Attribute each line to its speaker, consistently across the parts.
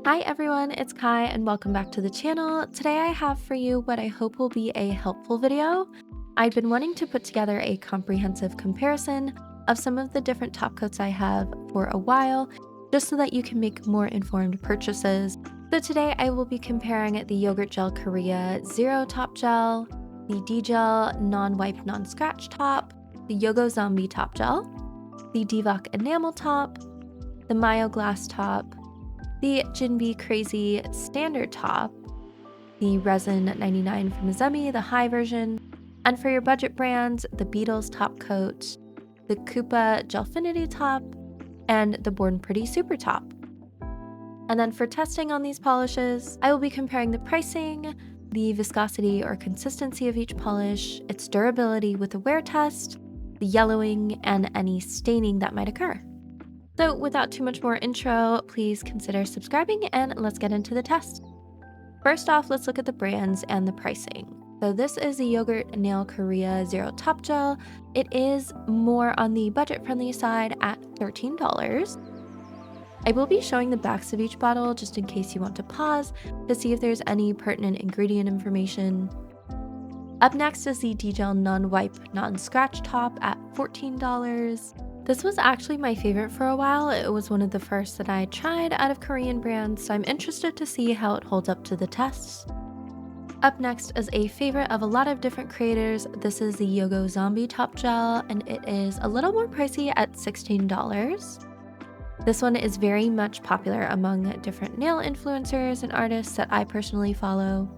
Speaker 1: Hi everyone, it's Kai and welcome back to the channel. Today I have for you what I hope will be a helpful video. I've been wanting to put together a comprehensive comparison of some of the different top coats I have for a while, just so that you can make more informed purchases. So today I will be comparing the Yogurt Gel Korea Zero Top Gel, the D-Gel Non-Wipe Non-Scratch Top, the Yogo Zombie Top Gel, the Divock Enamel Top, the Myo Glass Top, the Jin.B Crazy Standard Top, the Resin 99 from Zemi, the high version, and for your budget brands, the Beetles Top Coat, the Koopa Gelfinity Top, and the Born Pretty Super Top. And then for testing on these polishes, I will be comparing the pricing, the viscosity or consistency of each polish, its durability with a wear test, the yellowing, and any staining that might occur. So without too much more intro, please consider subscribing and let's get into the test. First off, let's look at the brands and the pricing. So this is the Yogurt Nail Korea Zero Top Gel. It is more on the budget-friendly side at $13. I will be showing the backs of each bottle just in case you want to pause to see if there's any pertinent ingredient information. Up next is the D-Gel Non-Wipe Non-Scratch Top at $14. This was actually my favorite for a while. It was one of the first that I tried out of Korean brands, so I'm interested to see how it holds up to the tests. Up next is a favorite of a lot of different creators. This is the Yogo Zombie Top Gel, and it is a little more pricey at $16. This one is very much popular among different nail influencers and artists that I personally follow.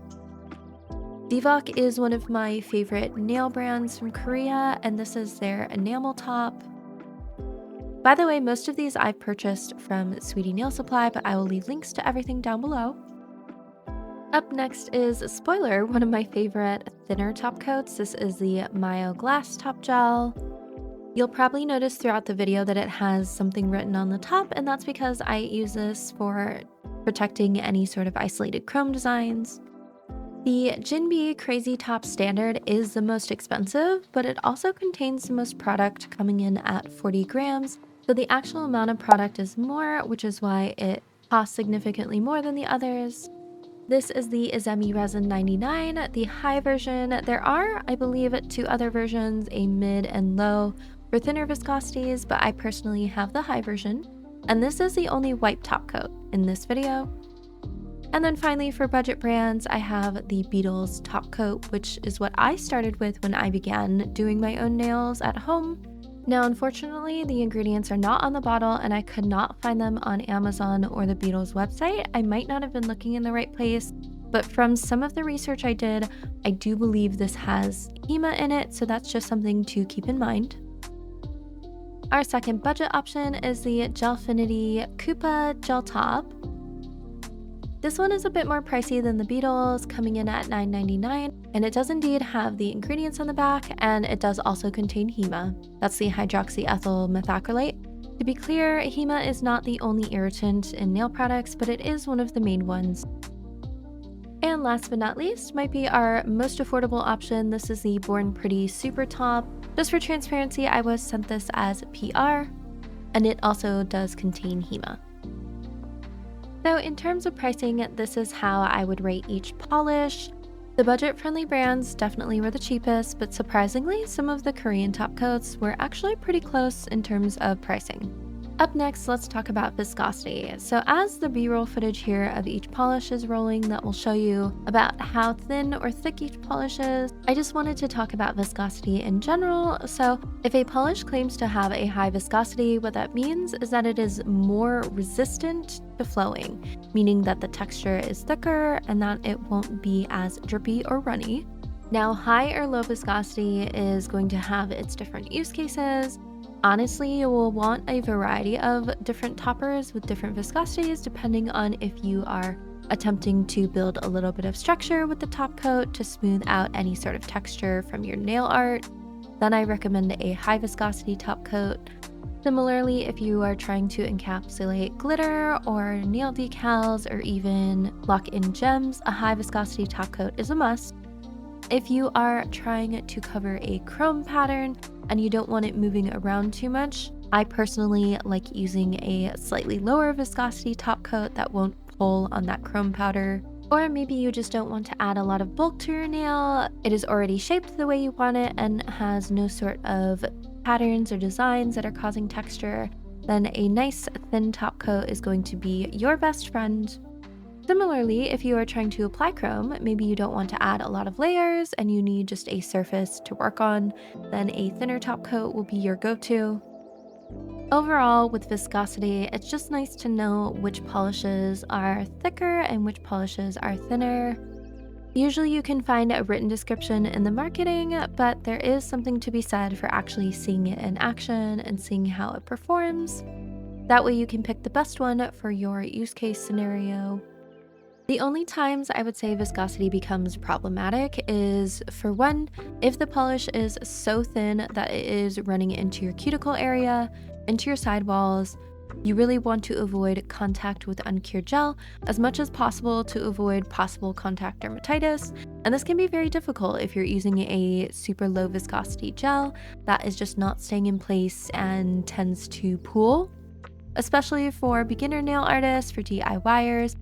Speaker 1: Divock is one of my favorite nail brands from Korea, and this is their enamel top. By the way, most of these I've purchased from Sweetie Nail Supply, but I will leave links to everything down below. Up next is, spoiler, one of my favorite thinner top coats. This is the Myo Glass Top Gel. You'll probably notice throughout the video that it has something written on the top, and that's because I use this for protecting any sort of isolated chrome designs. The Jin.B Crazy Top Standard is the most expensive, but it also contains the most product, coming in at 40 grams. So the actual amount of product is more, which is why it costs significantly more than the others. This is the Zemi Resin 99, the high version. There are, I believe, two other versions, a mid and low for thinner viscosities, but I personally have the high version. And this is the only wipe top coat in this video. And then finally, for budget brands, I have the Beetles Top Coat, which is what I started with when I began doing my own nails at home. Now, unfortunately, the ingredients are not on the bottle and I could not find them on Amazon or the Beetles website. I might not have been looking in the right place, but from some of the research I did, I do believe this has HEMA in it, so that's just something to keep in mind. Our second budget option is the Gelfinity Koopa Gel Top. This one is a bit more pricey than the Beetles, coming in at $9.99, and it does indeed have the ingredients on the back, and it does also contain HEMA. That's the hydroxyethyl methacrylate. To be clear, HEMA is not the only irritant in nail products, but it is one of the main ones. And last but not least might be our most affordable option. This is the Born Pretty Super Top. Just for transparency, I was sent this as PR, and it also does contain HEMA. So in terms of pricing, this is how I would rate each polish. The budget-friendly brands definitely were the cheapest, but surprisingly, some of the Korean top coats were actually pretty close in terms of pricing. Up next, let's talk about viscosity. So as the B-roll footage here of each polish is rolling, that will show you about how thin or thick each polish is. I just wanted to talk about viscosity in general. So if a polish claims to have a high viscosity, what that means is that it is more resistant to flowing, meaning that the texture is thicker and that it won't be as drippy or runny. Now, high or low viscosity is going to have its different use cases. Honestly, you will want a variety of different toppers with different viscosities depending on if you are attempting to build a little bit of structure with the top coat to smooth out any sort of texture from your nail art. Then I recommend a high viscosity top coat. Similarly, if you are trying to encapsulate glitter or nail decals or even lock in gems, a high viscosity top coat is a must. If you are trying to cover a chrome pattern and you don't want it moving around too much, I personally like using a slightly lower viscosity top coat that won't pull on that chrome powder. Or maybe you just don't want to add a lot of bulk to your nail. It is already shaped the way you want it and has no sort of patterns or designs that are causing texture. Then a nice thin top coat is going to be your best friend. Similarly, if you are trying to apply chrome, maybe you don't want to add a lot of layers and you need just a surface to work on, then a thinner top coat will be your go-to. Overall, with viscosity, it's just nice to know which polishes are thicker and which polishes are thinner. Usually you can find a written description in the marketing, but there is something to be said for actually seeing it in action and seeing how it performs. That way you can pick the best one for your use case scenario. The only times I would say viscosity becomes problematic is, for one, if the polish is so thin that it is running into your cuticle area, into your sidewalls. You really want to avoid contact with uncured gel as much as possible to avoid possible contact dermatitis, and this can be very difficult if you're using a super low viscosity gel that is just not staying in place and tends to pool, especially for beginner nail artists, for DIYers.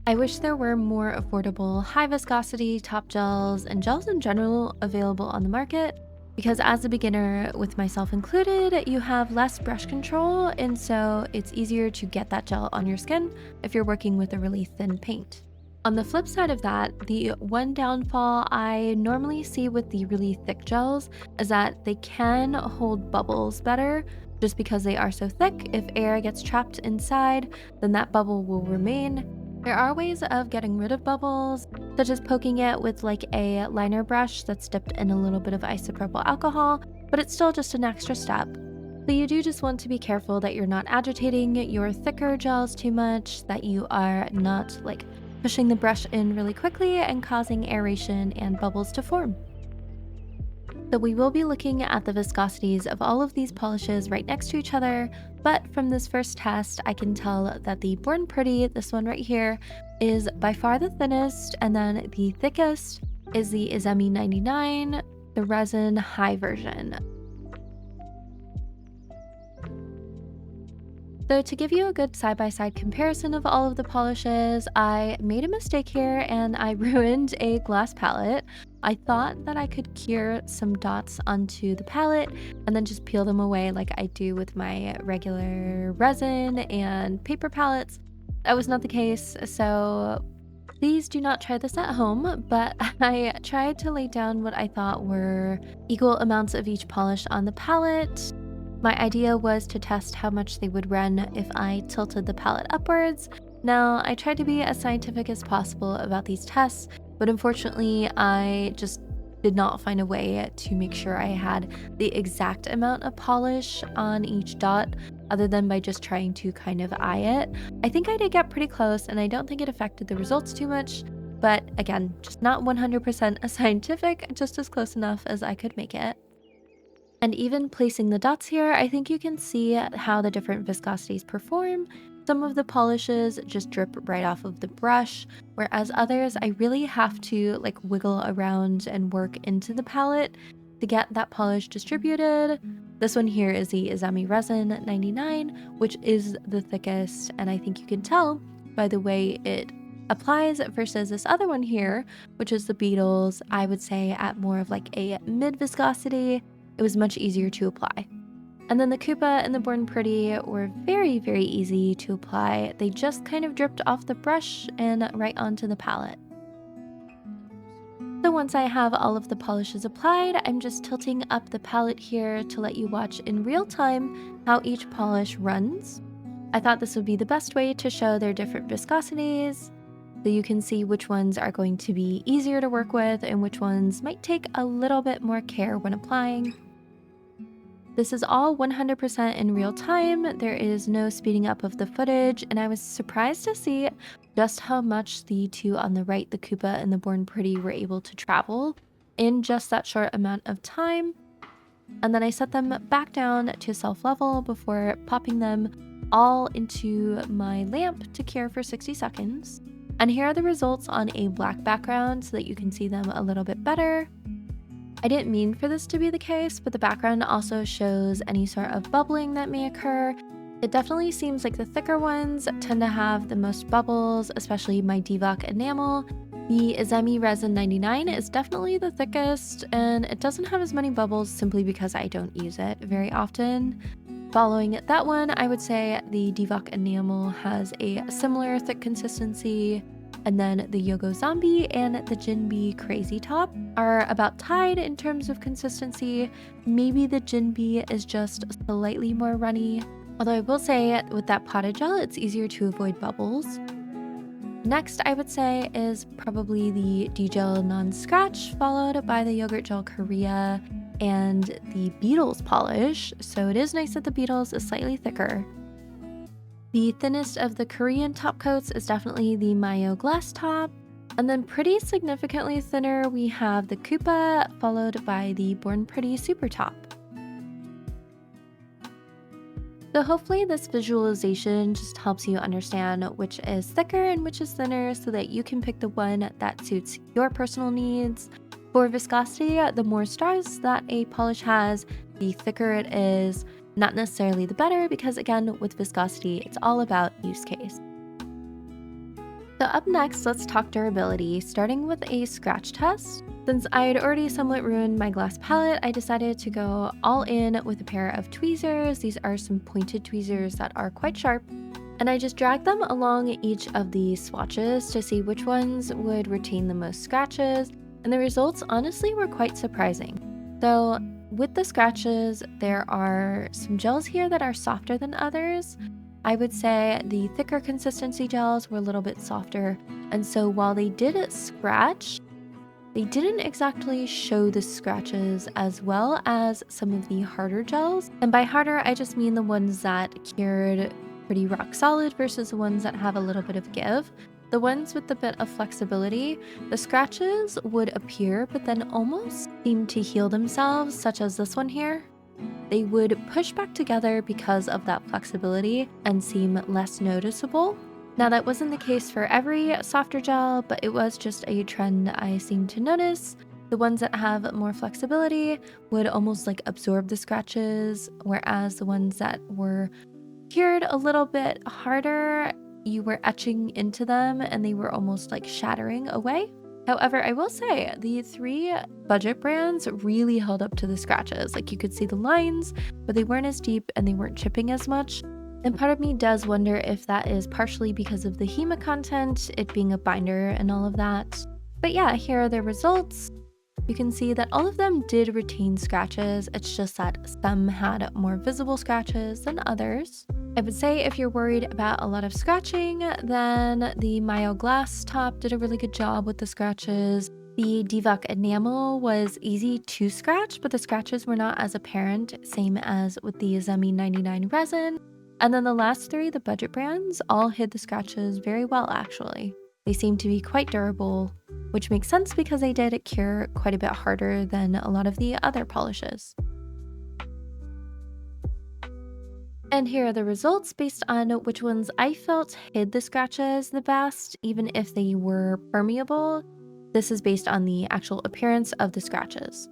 Speaker 1: I wish there were more affordable, high viscosity top gels and gels in general available on the market, because as a beginner, with myself included, you have less brush control, and so it's easier to get that gel on your skin if you're working with a really thin paint. On the flip side of that, the one downfall I normally see with the really thick gels is that they can hold bubbles better. Just because they are so thick, if air gets trapped inside, then that bubble will remain. There are ways of getting rid of bubbles, such as poking it with like a liner brush that's dipped in a little bit of isopropyl alcohol, but it's still just an extra step. So you do just want to be careful that you're not agitating your thicker gels too much, that you are not like pushing the brush in really quickly and causing aeration and bubbles to form. So we will be looking at the viscosities of all of these polishes right next to each other, but from this first test, I can tell that the Born Pretty, this one right here, is by far the thinnest, and then the thickest is the Izemi 99, the resin high version. So to give you a good side-by-side comparison of all of the polishes, I made a mistake here and I ruined a glass palette. I thought that I could cure some dots onto the palette and then just peel them away like I do with my regular resin and paper palettes. That was not the case, so please do not try this at home, but I tried to lay down what I thought were equal amounts of each polish on the palette. My idea was to test how much they would run if I tilted the palette upwards. Now, I tried to be as scientific as possible about these tests, but unfortunately, I just did not find a way to make sure I had the exact amount of polish on each dot, other than by just trying to kind of eye it. I think I did get pretty close, and I don't think it affected the results too much, but again, just not 100% scientific, just as close enough as I could make it. And even placing the dots here, I think you can see how the different viscosities perform. Some of the polishes just drip right off of the brush, whereas others I really have to like wiggle around and work into the palette to get that polish distributed. This one here is the Izemi Resin 99, which is the thickest, and I think you can tell by the way it applies versus this other one here, which is the Beetles, I would say at more of like a mid viscosity. It was much easier to apply. And then the Koopa and the Born Pretty were very, very easy to apply. They just kind of dripped off the brush and right onto the palette. So once I have all of the polishes applied, I'm just tilting up the palette here to let you watch in real time how each polish runs. I thought this would be the best way to show their different viscosities, so you can see which ones are going to be easier to work with and which ones might take a little bit more care when applying. This is all 100% in real time. There is no speeding up of the footage, and I was surprised to see just how much the two on the right, the Koopa and the Born Pretty, were able to travel in just that short amount of time. And then I set them back down to self-level before popping them all into my lamp to cure for 60 seconds. And here are the results on a black background so that you can see them a little bit better. I didn't mean for this to be the case, but the background also shows any sort of bubbling that may occur. It definitely seems like the thicker ones tend to have the most bubbles, especially my Divock enamel. The Izemi Resin 99 is definitely the thickest, and it doesn't have as many bubbles simply because I don't use it very often. Following that one, I would say the Divock enamel has a similar thick consistency, and then the Yogo Zombie and the Jin.B Crazy Top are about tied in terms of consistency. Maybe the Jin.B is just slightly more runny, although I will say with that potted gel, it's easier to avoid bubbles. Next, I would say is probably the D-Gel Non-Scratch, followed by the Yogurt Gel Korea and the Beetles polish. So it is nice that the Beetles is slightly thicker. The thinnest of the Korean top coats is definitely the Mayo Glass Top. And then pretty significantly thinner, we have the Koopa, followed by the Born Pretty Super Top. So hopefully this visualization just helps you understand which is thicker and which is thinner so that you can pick the one that suits your personal needs. For viscosity, the more straws that a polish has, the thicker it is. Not necessarily the better, because again, with viscosity, it's all about use case. So up next, let's talk durability, starting with a scratch test. Since I had already somewhat ruined my glass palette, I decided to go all in with a pair of tweezers. These are some pointed tweezers that are quite sharp. And I just dragged them along each of the swatches to see which ones would retain the most scratches. And the results honestly were quite surprising. So with the scratches, there are some gels here that are softer than others. I would say the thicker consistency gels were a little bit softer. And so while they did scratch, they didn't exactly show the scratches as well as some of the harder gels. And by harder, I just mean the ones that cured pretty rock solid versus the ones that have a little bit of give. The ones with the bit of flexibility, the scratches would appear but then almost seem to heal themselves, such as this one here. They would push back together because of that flexibility and seem less noticeable. Now that wasn't the case for every softer gel, but it was just a trend I seemed to notice. The ones that have more flexibility would almost like absorb the scratches, whereas the ones that were cured a little bit harder, you were etching into them and they were almost like shattering away. However, I will say the 3 budget brands really held up to the scratches. Like you could see the lines, but they weren't as deep and they weren't chipping as much. And part of me does wonder if that is partially because of the HEMA content, it being a binder and all of that. But yeah, here are the results. You can see that all of them did retain scratches. It's just that some had more visible scratches than others. I would say if you're worried about a lot of scratching, then the Mayo Glass Top did a really good job with the scratches. The Divock enamel was easy to scratch, but the scratches were not as apparent, same as with the Izemi 99 resin. And then the last 3, the budget brands, all hid the scratches very well actually. They seem to be quite durable, which makes sense because they did cure quite a bit harder than a lot of the other polishes. And here are the results based on which ones I felt hid the scratches the best, even if they were permeable. This is based on the actual appearance of the scratches.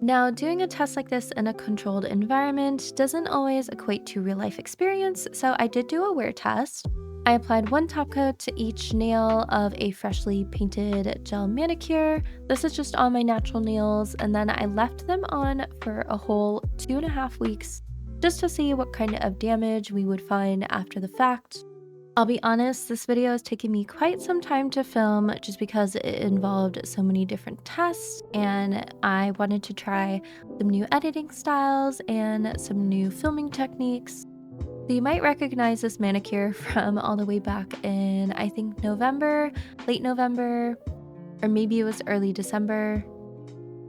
Speaker 1: Now, doing a test like this in a controlled environment doesn't always equate to real life experience, so I did do a wear test. I applied 1 top coat to each nail of a freshly painted gel manicure. This is just on my natural nails, and then I left them on for a whole 2.5 weeks just to see what kind of damage we would find after the fact. I'll be honest, this video has taken me quite some time to film just because it involved so many different tests and I wanted to try some new editing styles and some new filming techniques. So you might recognize this manicure from all the way back in, I think, November, late November, or maybe it was early December.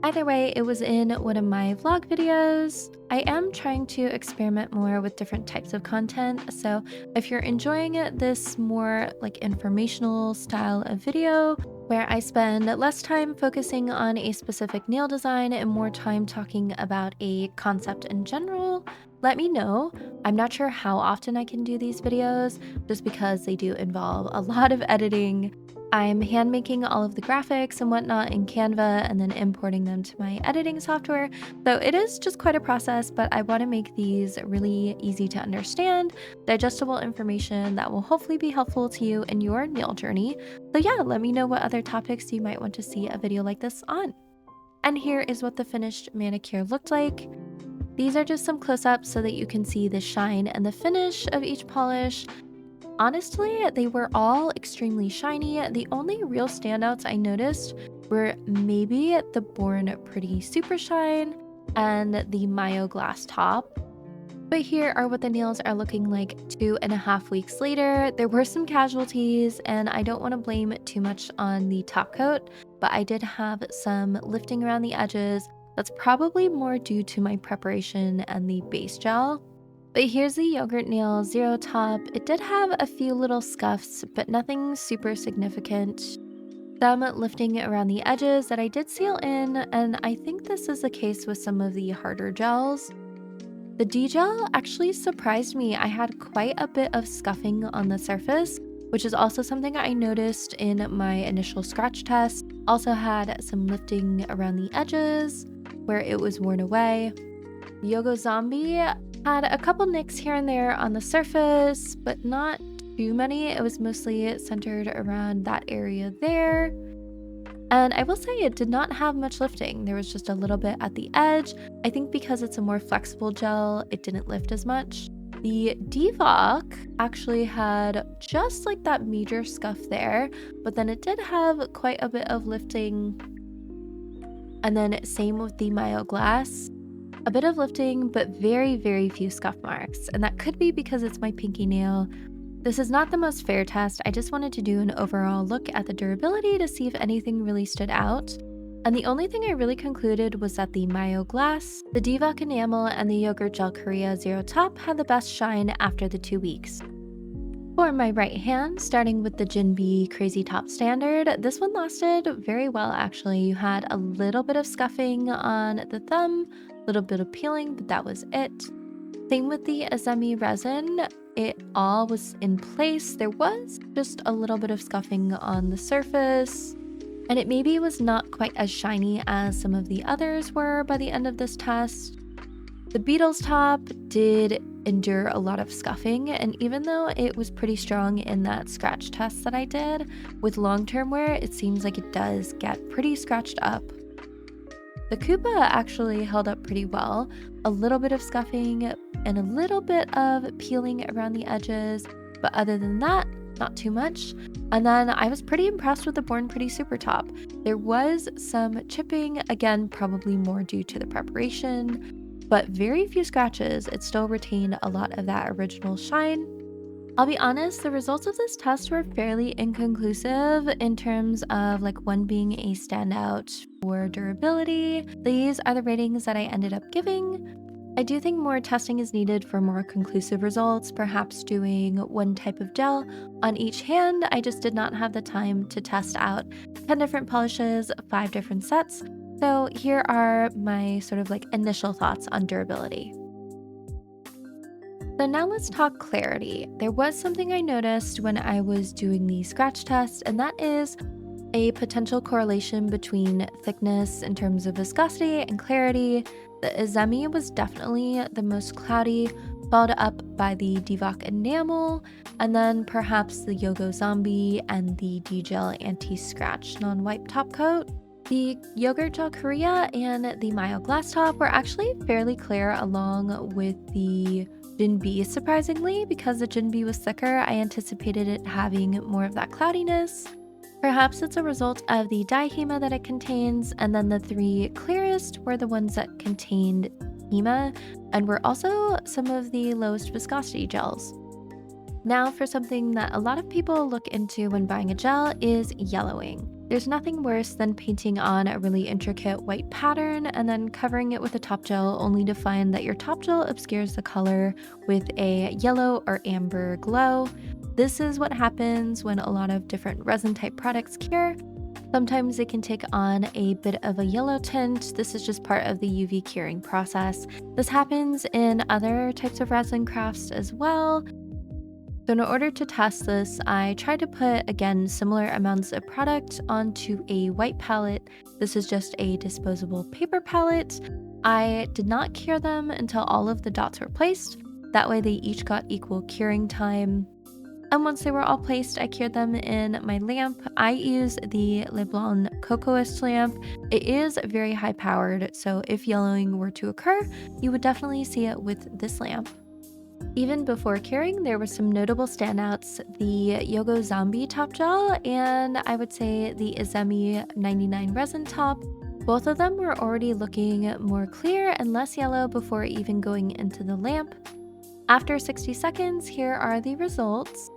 Speaker 1: Either way, it was in one of my vlog videos. I am trying to experiment more with different types of content, so if you're enjoying this more like informational style of video, where I spend less time focusing on a specific nail design and more time talking about a concept in general, let me know. I'm not sure how often I can do these videos, just because they do involve a lot of editing. I'm hand making all of the graphics and whatnot in Canva and then importing them to my editing software. So it is just quite a process, but I want to make these really easy to understand, digestible information that will hopefully be helpful to you in your nail journey. So yeah, let me know what other topics you might want to see a video like this on. And here is what the finished manicure looked like. These are just some close-ups so that you can see the shine and the finish of each polish. Honestly, they were all extremely shiny. The only real standouts I noticed were maybe the Born Pretty Super Shine and the Mayo Glass top. But here are what the nails are looking like 2.5 weeks later. There were some casualties, and I don't want to blame too much on the top coat, but I did have some lifting around the edges. That's probably more due to my preparation and the base gel. But here's the yogurt nail zero top. It did have a few little scuffs, but nothing super significant. Some lifting around the edges that I did seal in, and I think this is the case with some of the harder gels. The D-gel actually surprised me. I had quite a bit of scuffing on the surface, which is also something I noticed in my initial scratch test. Also had some lifting around the edges where it was worn away. Yogo Zombie had a couple nicks here and there on the surface, but not too many. It was mostly centered around that area there. And I will say it did not have much lifting. There was just a little bit at the edge. I think because it's a more flexible gel, it didn't lift as much. The Divock actually had just like that major scuff there, but then it did have quite a bit of lifting. And then same with the Mayo Glass. A bit of lifting, but very, very few scuff marks. And that could be because it's my pinky nail. This is not the most fair test. I just wanted to do an overall look at the durability to see if anything really stood out. And the only thing I really concluded was that the Mayo Glass, the Divock Enamel, and the Yogurt Gel Korea Zero Top had the best shine after the 2 weeks. For my right hand, starting with the Jin.B Crazy Top Standard, this one lasted very well actually. You had a little bit of scuffing on the thumb, a little bit of peeling, but that was it. Same with the Azemi resin, it all was in place. There was just a little bit of scuffing on the surface, and it maybe was not quite as shiny as some of the others were by the end of this test. The Beetles top did endure a lot of scuffing, and even though it was pretty strong in that scratch test that I did, with long-term wear, it seems like it does get pretty scratched up. The Koopa actually held up pretty well, a little bit of scuffing and a little bit of peeling around the edges, but other than that, not too much. And then I was pretty impressed with the Born Pretty Super Top. There was some chipping, again, probably more due to the preparation, but very few scratches. It still retained a lot of that original shine. I'll be honest, the results of this test were fairly inconclusive in terms of like one being a standout for durability. These are the ratings that I ended up giving. I do think more testing is needed for more conclusive results, perhaps doing one type of gel on each hand. I just did not have the time to test out 10 different polishes, 5 different sets. So here are my sort of like initial thoughts on durability. So now let's talk clarity. There was something I noticed when I was doing the scratch test, and that is a potential correlation between thickness in terms of viscosity and clarity. The Azemi was definitely the most cloudy, followed up by the Divock Enamel, and then perhaps the Yogo Zombie and the D-Gel Anti-Scratch Non-Wipe Top Coat. The Yogurt Gel Korea and the Mayo Glass Top were actually fairly clear along with the Jin.B, surprisingly, because the Jin.B was thicker. I anticipated it having more of that cloudiness. Perhaps it's a result of the dihema that it contains, and then the 3 clearest were the ones that contained hema and were also some of the lowest viscosity gels. Now for something that a lot of people look into when buying a gel is yellowing. There's nothing worse than painting on a really intricate white pattern and then covering it with a top gel only to find that your top gel obscures the color with a yellow or amber glow. This is what happens when a lot of different resin type products cure. Sometimes it can take on a bit of a yellow tint. This is just part of the UV curing process. This happens in other types of resin crafts as well. So in order to test this, I tried to put, again, similar amounts of product onto a white palette. This is just a disposable paper palette. I did not cure them until all of the dots were placed. That way they each got equal curing time. And once they were all placed, I cured them in my lamp. I use the Leblon Cocoist lamp. It is very high powered, so if yellowing were to occur, you would definitely see it with this lamp. Even before curing, there were some notable standouts: the Yogo Zombie top gel and I would say the Izemi 99 resin top. Both of them were already looking more clear and less yellow before even going into the lamp. After 60 seconds, here are the results.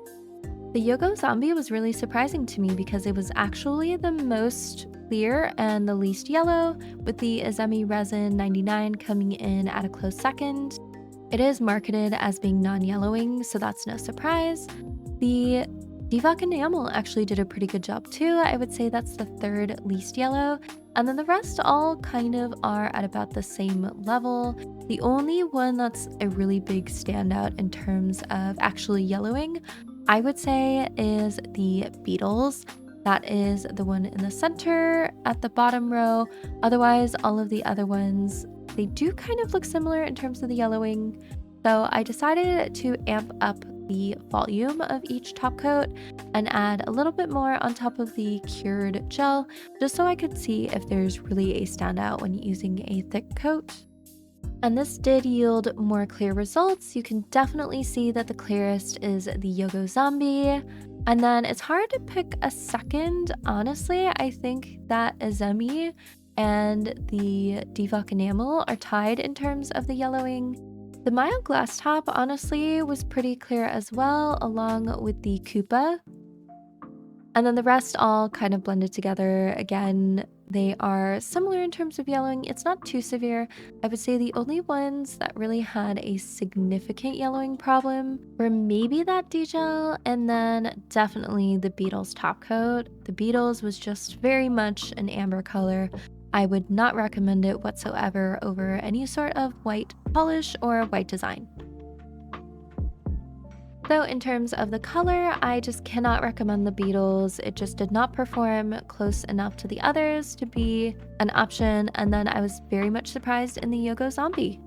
Speaker 1: The Yogo Zombie was really surprising to me because it was actually the most clear and the least yellow, with the Izemi Resin 99 coming in at a close second. It is marketed as being non-yellowing, so that's no surprise. The Divock Enamel actually did a pretty good job too. I would say that's the third least yellow, and then the rest all kind of are at about the same level. The only one that's a really big standout in terms of actually yellowing, I would say, is the Beetles. That is the one in the center at the bottom row. Otherwise, all of the other ones, they do kind of look similar in terms of the yellowing. So I decided to amp up the volume of each top coat and add a little bit more on top of the cured gel, just so I could see if there's really a standout when using a thick coat. And this did yield more clear results. You can definitely see that the clearest is the Yogo Zombie. And then it's hard to pick a second. Honestly, I think that Izemi and the Divock Enamel are tied in terms of the yellowing. The Mild Glass Top honestly was pretty clear as well, along with the Koopa. And then the rest all kind of blended together. Again, they are similar in terms of yellowing. It's not too severe. I would say the only ones that really had a significant yellowing problem were maybe that D-gel and then definitely the Beetles top coat. The Beetles was just very much an amber color. I would not recommend it whatsoever over any sort of white polish or white design. So in terms of the color, I just cannot recommend the Beetles. It just did not perform close enough to the others to be an option. And then I was very much surprised in the Yogo Zombie.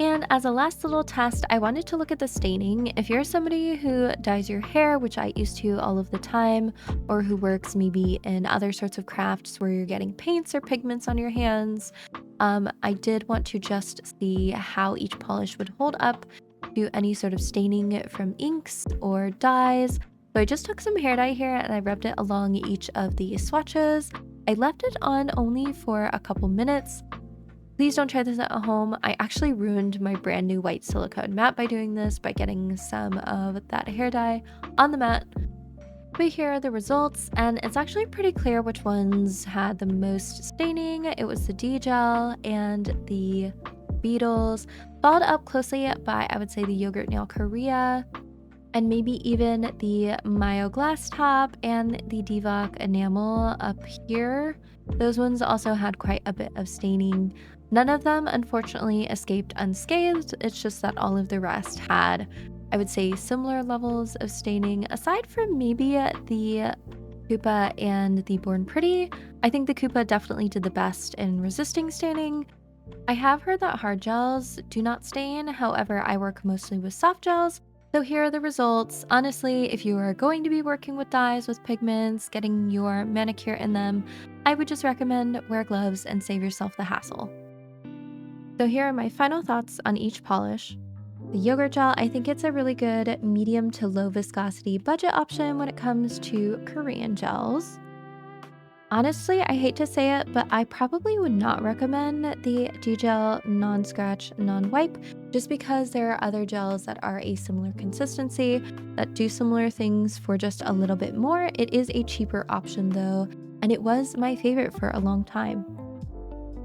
Speaker 1: And as a last little test, I wanted to look at the staining. If you're somebody who dyes your hair, which I used to all of the time, or who works maybe in other sorts of crafts where you're getting paints or pigments on your hands, I did want to just see how each polish would hold up to any sort of staining from inks or dyes. So I just took some hair dye here and I rubbed it along each of the swatches. I left it on only for a couple minutes. Please don't try this at home. I actually ruined my brand new white silicone mat by doing this, by getting some of that hair dye on the mat. But here are the results, and it's actually pretty clear which ones had the most staining. It was the D-gel and the Beetles, followed up closely by, I would say, the Yogurt Nail Korea, and maybe even the Mayo Glass Top and the Divock Enamel up here. Those ones also had quite a bit of staining. None of them, unfortunately, escaped unscathed. It's just that all of the rest had, I would say, similar levels of staining, aside from maybe the Koopa and the Born Pretty. I think the Koopa definitely did the best in resisting staining. I have heard that hard gels do not stain, however, I work mostly with soft gels. So here are the results. Honestly, if you are going to be working with dyes, with pigments, getting your manicure in them, I would just recommend wear gloves and save yourself the hassle. So here are my final thoughts on each polish. The yogurt gel, I think it's a really good medium to low viscosity budget option when it comes to Korean gels. Honestly, I hate to say it, but I probably would not recommend the D-gel non-scratch, non-wipe, just because there are other gels that are a similar consistency, that do similar things for just a little bit more. It is a cheaper option though, and it was my favorite for a long time.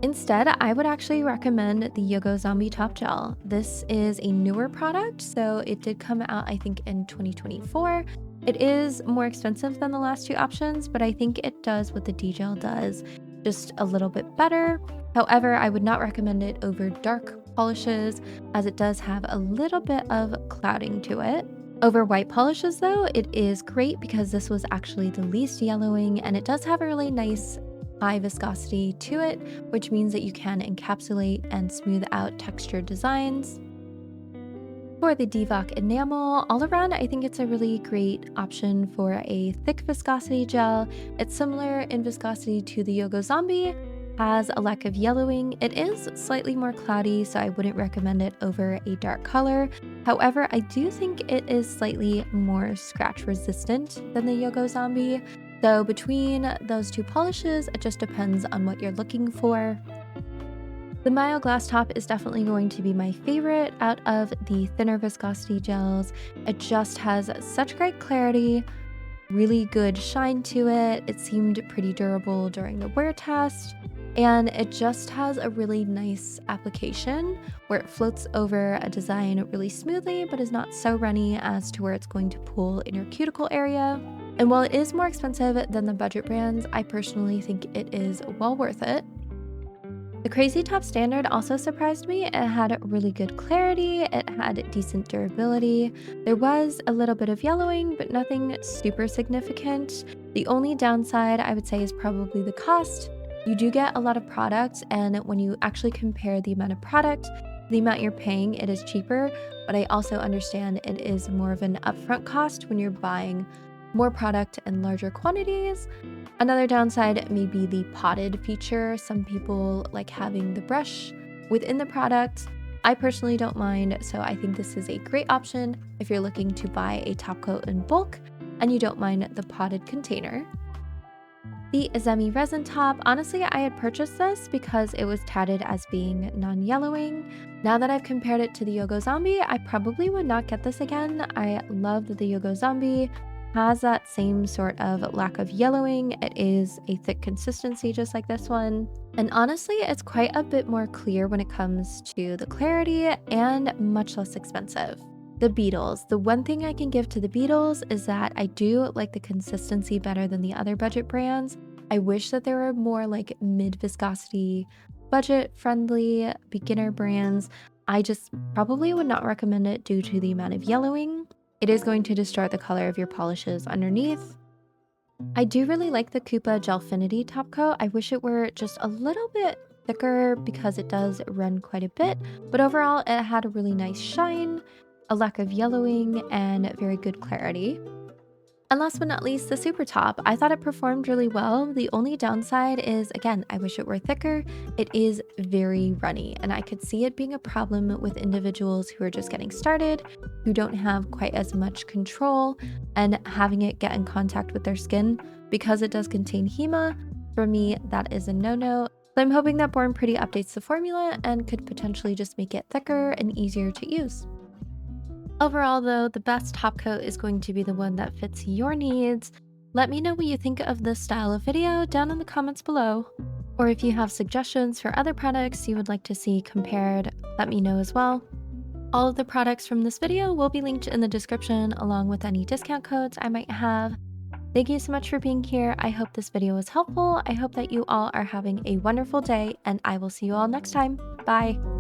Speaker 1: Instead, I would actually recommend the Yogo Zombie Top Gel. This is a newer product, so it did come out, I think, in 2024. It is more expensive than the last two options, but I think it does what the D-gel does, just a little bit better. However, I would not recommend it over dark polishes, as it does have a little bit of clouding to it. Over white polishes though, it is great because this was actually the least yellowing and it does have a really nice high viscosity to it, which means that you can encapsulate and smooth out textured designs. For the Divock enamel, all around, I think it's a really great option for a thick viscosity gel. It's similar in viscosity to the Yogo Zombie, has a lack of yellowing. It is slightly more cloudy, so I wouldn't recommend it over a dark color. However, I do think it is slightly more scratch resistant than the Yogo Zombie. So between those two polishes, it just depends on what you're looking for. The Mile Glass Top is definitely going to be my favorite out of the thinner viscosity gels. It just has such great clarity, really good shine to it. It seemed pretty durable during the wear test, and it just has a really nice application where it floats over a design really smoothly, but is not so runny as to where it's going to pull in your cuticle area. And while it is more expensive than the budget brands, I personally think it is well worth it. The Crazy Top Standard also surprised me. It had really good clarity, it had decent durability. There was a little bit of yellowing, but nothing super significant. The only downside I would say is probably the cost. You do get a lot of product, and when you actually compare the amount of product, the amount you're paying, it is cheaper, but I also understand it is more of an upfront cost when you're buying more product in larger quantities. Another downside may be the potted feature. Some people like having the brush within the product. I personally don't mind, so I think this is a great option if you're looking to buy a top coat in bulk and you don't mind the potted container. The Izemi resin top, honestly, I had purchased this because it was touted as being non-yellowing. Now that I've compared it to the Yogo Zombie, I probably would not get this again. I love that the Yogo Zombie has that same sort of lack of yellowing. It is a thick consistency just like this one. And honestly, it's quite a bit more clear when it comes to the clarity and much less expensive. The Beetles. The one thing I can give to the Beetles is that I do like the consistency better than the other budget brands. I wish that there were more like mid viscosity, budget friendly, beginner brands. I just probably would not recommend it due to the amount of yellowing. It is going to distort the color of your polishes underneath. I do really like the Koopa Gelfinity top coat. I wish it were just a little bit thicker because it does run quite a bit, but overall it had a really nice shine, a lack of yellowing, and very good clarity. And last but not least, the Super Top. I thought it performed really well. The only downside is, again, I wish it were thicker. It is very runny, and I could see it being a problem with individuals who are just getting started, who don't have quite as much control, and having it get in contact with their skin. Because it does contain HEMA, for me, that is a no-no. So I'm hoping that Born Pretty updates the formula and could potentially just make it thicker and easier to use. Overall, though, the best top coat is going to be the one that fits your needs. Let me know what you think of this style of video down in the comments below. Or if you have suggestions for other products you would like to see compared, let me know as well. All of the products from this video will be linked in the description along with any discount codes I might have. Thank you so much for being here. I hope this video was helpful. I hope that you all are having a wonderful day, and I will see you all next time. Bye!